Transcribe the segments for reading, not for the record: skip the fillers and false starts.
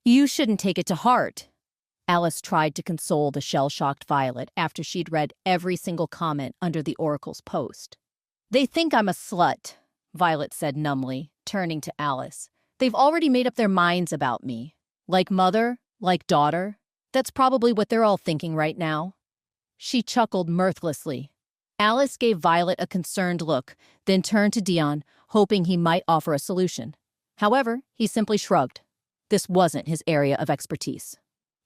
You shouldn't take it to heart. Alice tried to console the shell-shocked Violet after she'd read every single comment under the Oracle's post. They think I'm a slut, Violet said numbly, turning to Alice. They've already made up their minds about me. Like mother, like daughter. That's probably what they're all thinking right now. She chuckled mirthlessly. Alice gave Violet a concerned look, then turned to Dion, hoping he might offer a solution. However, he simply shrugged. This wasn't his area of expertise.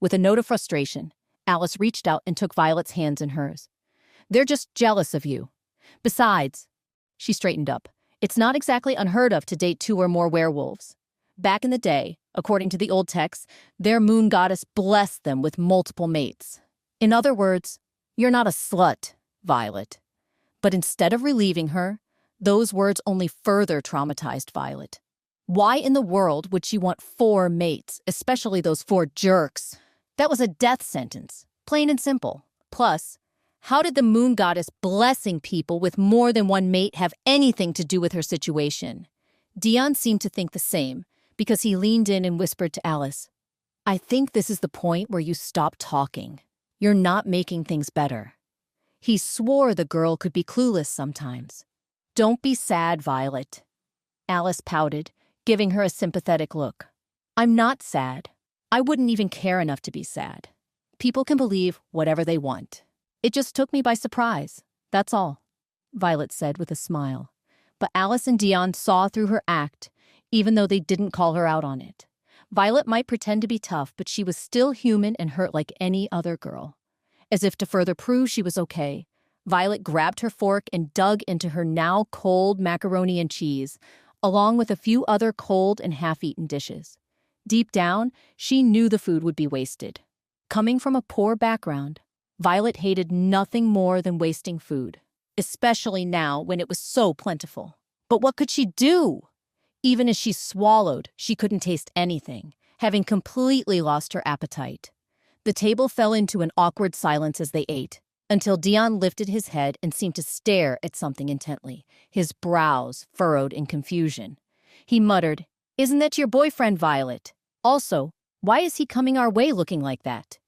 With a note of frustration, Alice reached out and took Violet's hands in hers. They're just jealous of you. Besides, she straightened up, it's not exactly unheard of to date 2 or more werewolves. Back in the day, according to the old texts, their moon goddess blessed them with multiple mates. In other words, you're not a slut, Violet. But instead of relieving her, those words only further traumatized Violet. Why in the world would she want 4 mates, especially those 4 jerks? That was a death sentence, plain and simple. Plus, how did the moon goddess blessing people with more than 1 mate have anything to do with her situation? Dion seemed to think the same, because he leaned in and whispered to Alice, I think this is the point where you stop talking. You're not making things better. He swore the girl could be clueless sometimes. Don't be sad, Violet. Alice pouted, giving her a sympathetic look. I'm not sad. I wouldn't even care enough to be sad. People can believe whatever they want. It just took me by surprise, that's all, Violet said with a smile. But Alice and Dion saw through her act, even though they didn't call her out on it. Violet might pretend to be tough, but she was still human and hurt like any other girl. As if to further prove she was okay, Violet grabbed her fork and dug into her now cold macaroni and cheese, along with a few other cold and half-eaten dishes. Deep down, she knew the food would be wasted. Coming from a poor background, Violet hated nothing more than wasting food, especially now when it was so plentiful. But what could she do? Even as she swallowed, she couldn't taste anything, having completely lost her appetite. The table fell into an awkward silence as they ate, until Dion lifted his head and seemed to stare at something intently, his brows furrowed in confusion. He muttered, Isn't that your boyfriend, Violet? Also, why is he coming our way looking like that?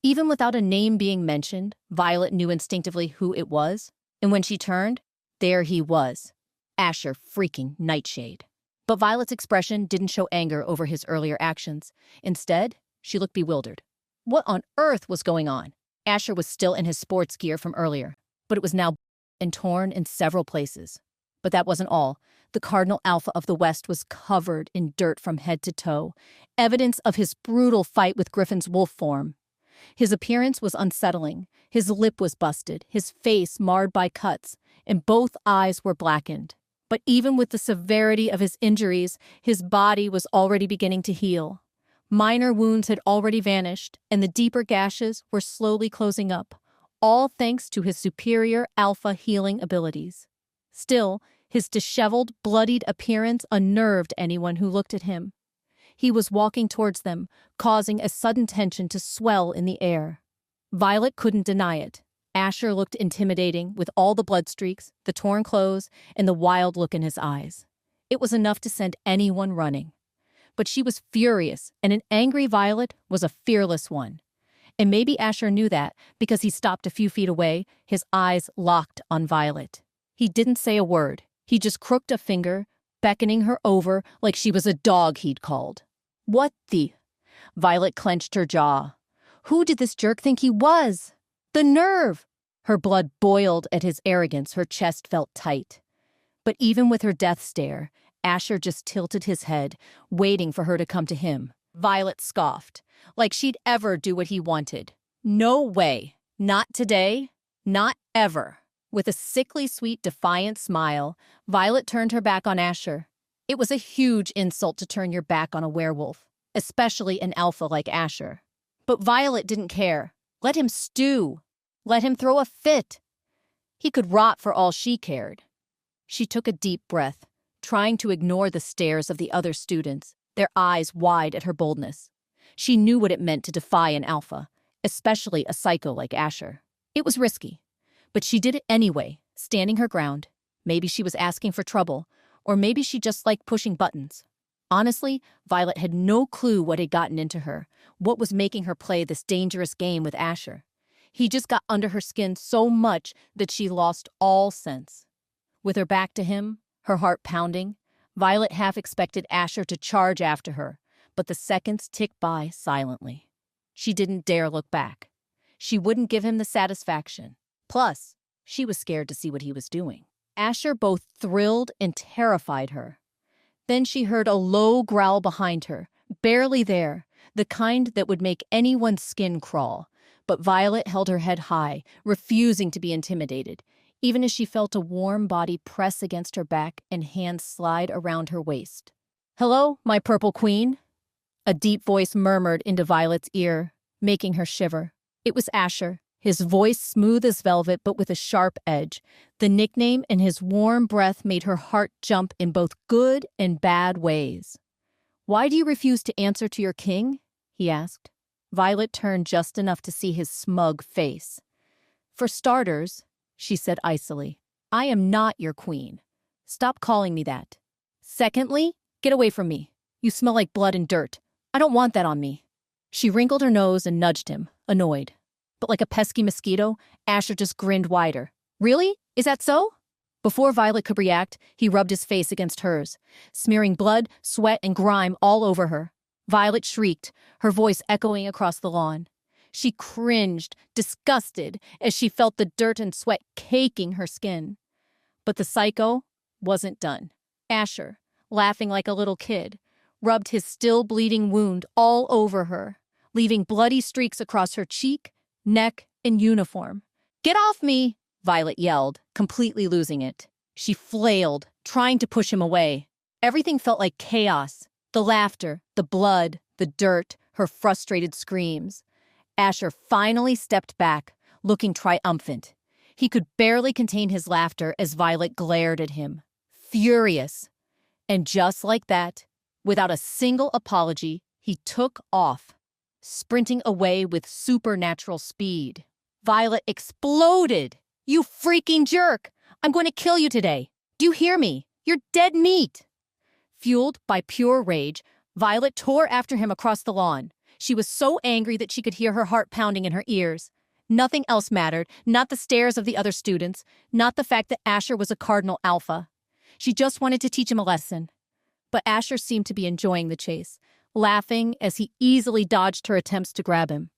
Even without a name being mentioned, Violet knew instinctively who it was, and when she turned, there he was, Asher freaking Nightshade. But Violet's expression didn't show anger over his earlier actions. Instead, she looked bewildered. What on earth was going on? Asher was still in his sports gear from earlier, but it was now and torn in several places. But that wasn't all. The Cardinal Alpha of the West was covered in dirt from head to toe, evidence of his brutal fight with Griffin's wolf form. His appearance was unsettling. His lip was busted, his face marred by cuts, and both eyes were blackened. But even with the severity of his injuries, his body was already beginning to heal. Minor wounds had already vanished, and the deeper gashes were slowly closing up, all thanks to his superior alpha healing abilities. Still, his disheveled, bloodied appearance unnerved anyone who looked at him. He was walking towards them, causing a sudden tension to swell in the air. Violet couldn't deny it. Asher looked intimidating, with all the blood streaks, the torn clothes, and the wild look in his eyes. It was enough to send anyone running. But she was furious, and an angry Violet was a fearless one. And maybe Asher knew that, because he stopped a few feet away, his eyes locked on Violet. He didn't say a word. He just crooked a finger, beckoning her over like she was a dog he'd called. What the? Violet clenched her jaw. Who did this jerk think he was? The nerve! Her blood boiled at his arrogance, her chest felt tight. But even with her death stare, Asher just tilted his head, waiting for her to come to him. Violet scoffed, like she'd ever do what he wanted. No way. Not today. Not ever. With a sickly sweet defiant smile, Violet turned her back on Asher. It was a huge insult to turn your back on a werewolf, especially an alpha like Asher. But Violet didn't care. Let him stew. Let him throw a fit. He could rot for all she cared. She took a deep breath, trying to ignore the stares of the other students, their eyes wide at her boldness. She knew what it meant to defy an alpha, especially a psycho like Asher. It was risky, but she did it anyway, standing her ground. Maybe she was asking for trouble, or maybe she just liked pushing buttons. Honestly, Violet had no clue what had gotten into her, what was making her play this dangerous game with Asher. He just got under her skin so much that she lost all sense. With her back to him, her heart pounding, Violet half expected Asher to charge after her, but the seconds ticked by silently. She didn't dare look back. She wouldn't give him the satisfaction. Plus, she was scared to see what he was doing. Asher both thrilled and terrified her. Then she heard a low growl behind her, barely there, the kind that would make anyone's skin crawl. But Violet held her head high, refusing to be intimidated, even as she felt a warm body press against her back and hands slide around her waist. "Hello, my purple queen," a deep voice murmured into Violet's ear, making her shiver. It was Asher, his voice smooth as velvet but with a sharp edge. The nickname and his warm breath made her heart jump in both good and bad ways. "Why do you refuse to answer to your king?" he asked. Violet turned just enough to see his smug face. "For starters," she said icily, "I am not your queen. Stop calling me that. Secondly, get away from me. You smell like blood and dirt. I don't want that on me." She wrinkled her nose and nudged him, annoyed. But like a pesky mosquito, Asher just grinned wider. "Really? Is that so?" Before Violet could react, he rubbed his face against hers, smearing blood, sweat, and grime all over her. Violet shrieked, her voice echoing across the lawn. She cringed, disgusted, as she felt the dirt and sweat caking her skin. But the psycho wasn't done. Asher, laughing like a little kid, rubbed his still bleeding wound all over her, leaving bloody streaks across her cheek, neck, and uniform. "Get off me!" Violet yelled, completely losing it. She flailed, trying to push him away. Everything felt like chaos. The laughter, the blood, the dirt, her frustrated screams. Asher finally stepped back, looking triumphant. He could barely contain his laughter as Violet glared at him, furious. And just like that, without a single apology, he took off, sprinting away with supernatural speed. Violet exploded. "You freaking jerk! I'm going to kill you today. Do you hear me? You're dead meat!" Fueled by pure rage, Violet tore after him across the lawn. She was so angry that she could hear her heart pounding in her ears. Nothing else mattered, not the stares of the other students, not the fact that Asher was a cardinal alpha. She just wanted to teach him a lesson. But Asher seemed to be enjoying the chase, laughing as he easily dodged her attempts to grab him.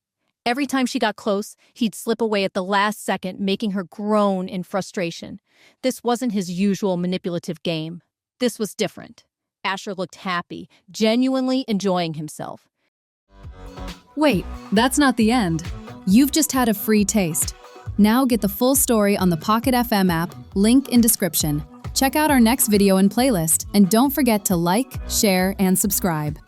Every time she got close, he'd slip away at the last second, making her groan in frustration. This wasn't his usual manipulative game. This was different. Asher looked happy, genuinely enjoying himself. Wait, that's not the end. You've just had a free taste. Now get the full story on the Pocket FM app, link in description. Check out our next video and playlist, and don't forget to like, share, and subscribe.